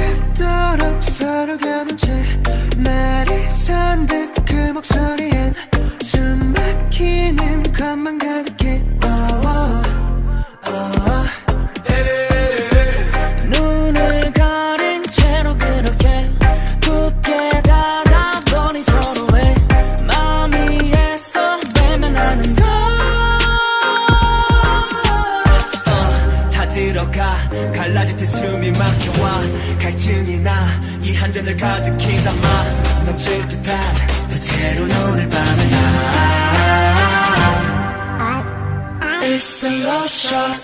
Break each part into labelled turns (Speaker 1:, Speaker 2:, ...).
Speaker 1: 차갑도록 서로 겨눈 채 말이 선 듯 그 목소리엔 숨 막히는 것만 가득해. 눈을 가린 채로 그렇게 굳게 닫아보니 서로의 마음이 애써 외면하는 걸. 다 들어가 갈라질 듯 숨이 막혀와 갈증이 나 이 한 잔을 가득히 담아 넘칠 듯한 때론 오늘 밤에 It's the love shot.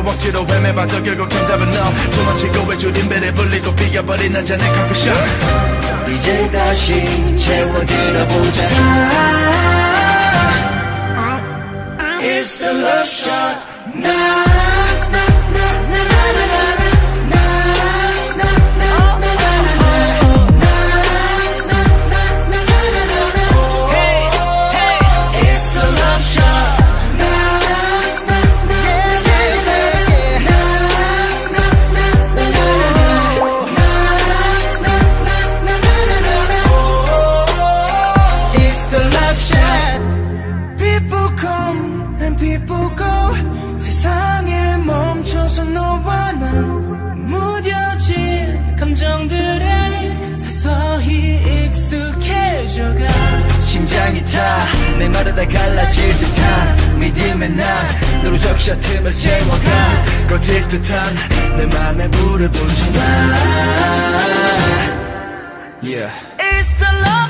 Speaker 1: 억지로 헤매봐도 결국 정답은 너. 도망치고 외줄인 배를 불리고 비겨버린 한 잔의 커피숍. 이제 다시 채워들어보자. It's the love shot. People go 세상에 멈춰서 너와 나 무뎌진 감정들에 서서히 익숙해져가. 심장이 타 메마르다 갈라질 듯한 믿음의 난 너로 적셔 틈을 채워가. 꺼질 듯한 내 맘에 불을 붙여놔. Yeah. It's the love.